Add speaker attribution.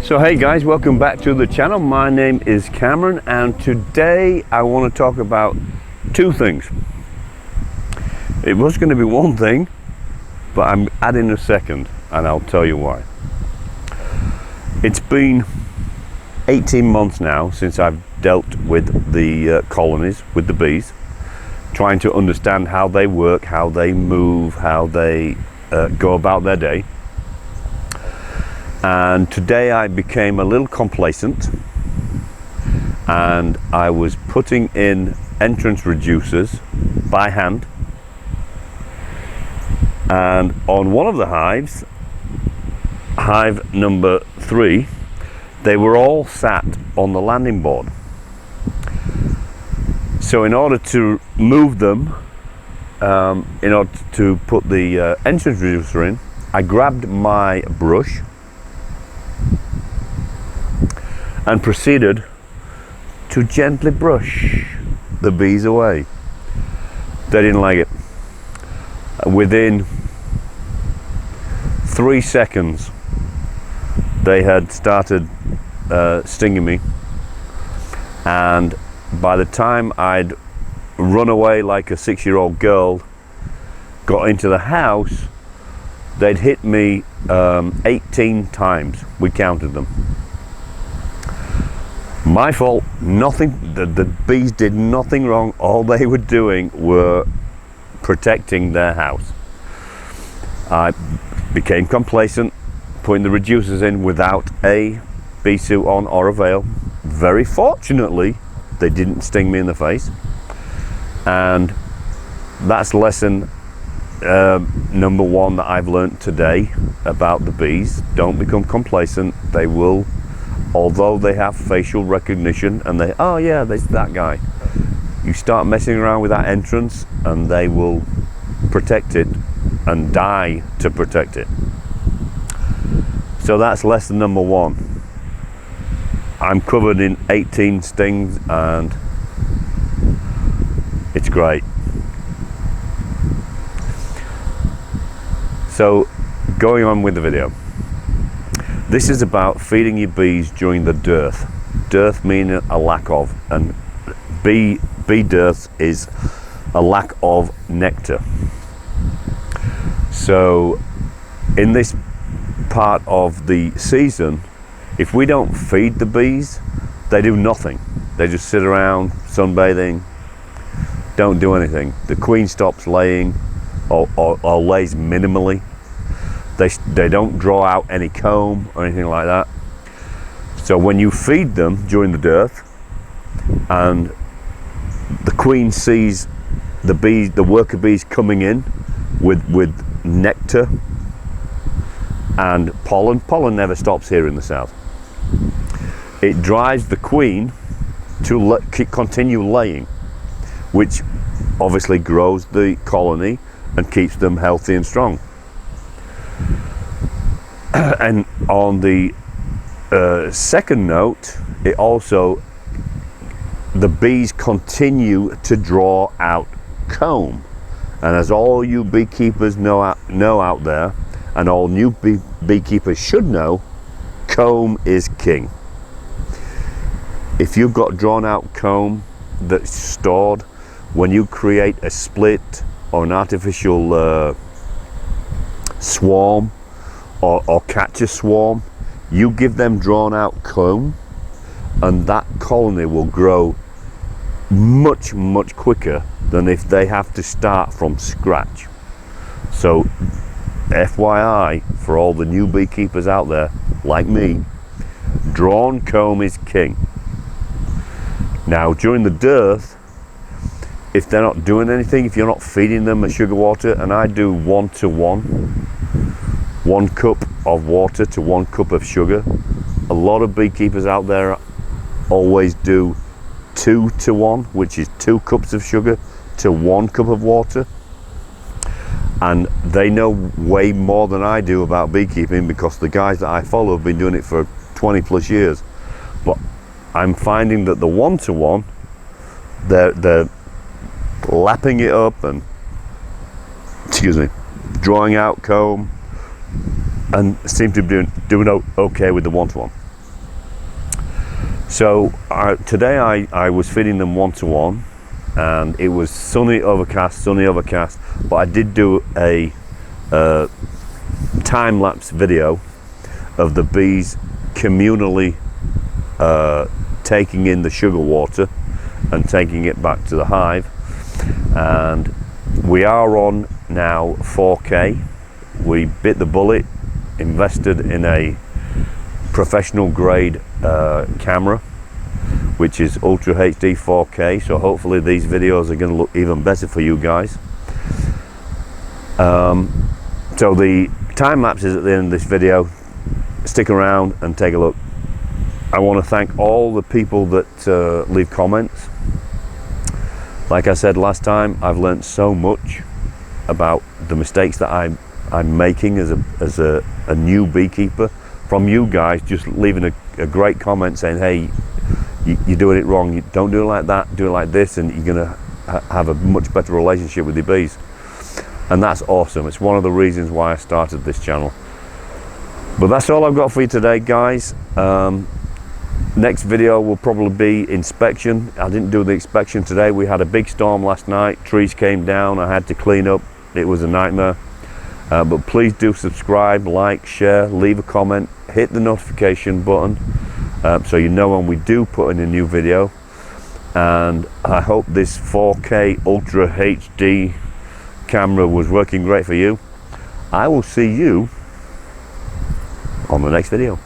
Speaker 1: So hey guys, welcome back to the channel. My name is Cameron and today I want to talk about two things. It was going to be one thing, but I'm adding a second and I'll tell you why. It's been 18 months now since I've dealt with the colonies, with the bees, trying to understand how they work, how they move, how they go about their day. And today I became a little complacent and I was putting in entrance reducers by hand, and on one of the hives, hive number 3, they were all sat on the landing board. So in order to move them, in order to put the entrance reducer in, I grabbed my brush and proceeded to gently brush the bees away. They didn't like it. Within 3 seconds, they had started stinging me, and by the time I'd run away like a 6-year-old girl, got into the house, they'd hit me 18 times. We counted them. My fault, nothing, the bees did nothing wrong. All they were doing were protecting their house. I became complacent, putting the reducers in without a bee suit on or a veil. Very fortunately, they didn't sting me in the face. And that's lesson number 1 that I've learned today about the bees. Don't become complacent. They will, although they have facial recognition and they, oh yeah, there's that guy. You start messing around with that entrance and they will protect it and die to protect it. So that's lesson number 1. I'm covered in 18 stings and it's great. So going on with the video. This is about feeding your bees during the dearth. Dearth meaning a lack of, and bee dearth is a lack of nectar. So in this part of the season, if we don't feed the bees, they do nothing. They just sit around sunbathing, don't do anything. The queen stops laying or lays minimally. They don't draw out any comb or anything like that. So when you feed them during the dearth and the queen sees the worker bees coming in with nectar and pollen never stops here in the south. It drives the queen to continue laying, which obviously grows the colony and keeps them healthy and strong. And on the second note, it also, the bees continue to draw out comb. And as all you beekeepers know out there, and all new beekeepers should know, comb is king. If you've got drawn out comb that's stored, when you create a split or an artificial swarm, or catch a swarm, you give them drawn out comb and that colony will grow much quicker than if they have to start from scratch. So FYI for all the new beekeepers out there like me, drawn comb is king. Now during the dearth, if they're not doing anything, if you're not feeding them a sugar water, and I do 1-to-1, 1 cup of water to 1 cup of sugar. A lot of beekeepers out there always do 2-to-1, which is 2 cups of sugar to 1 cup of water. And they know way more than I do about beekeeping because the guys that I follow have been doing it for 20 plus years. But I'm finding that the 1-to-1, they're lapping it up and, drawing out comb, and seem to be doing okay with the 1-to-1. So today I was feeding them 1-to-1, and it was sunny overcast, but I did do a time-lapse video of the bees communally taking in the sugar water and taking it back to the hive. And we are on now 4K. We bit the bullet, invested in a professional grade camera, which is Ultra HD 4K, so hopefully these videos are going to look even better for you guys. So the time lapse is at the end of this video. Stick around and take a look. I want to thank all the people that leave comments. Like I said last time, I've learned so much about the mistakes that I'm making as a new beekeeper from you guys, just leaving a great comment saying, hey, you're doing it wrong, you don't do it like that, do it like this, and you're going to have a much better relationship with your bees. And that's awesome. It's one of the reasons why I started this channel. But that's all I've got for you today, guys. Next video will probably be inspection. I didn't do the inspection today. We had a big storm last night. Trees came down. I had to clean up. It was a nightmare. But please do subscribe, like, share, leave a comment, hit the notification button so you know when we do put in a new video. And I hope this 4K Ultra HD camera was working great for you. I will see you on the next video.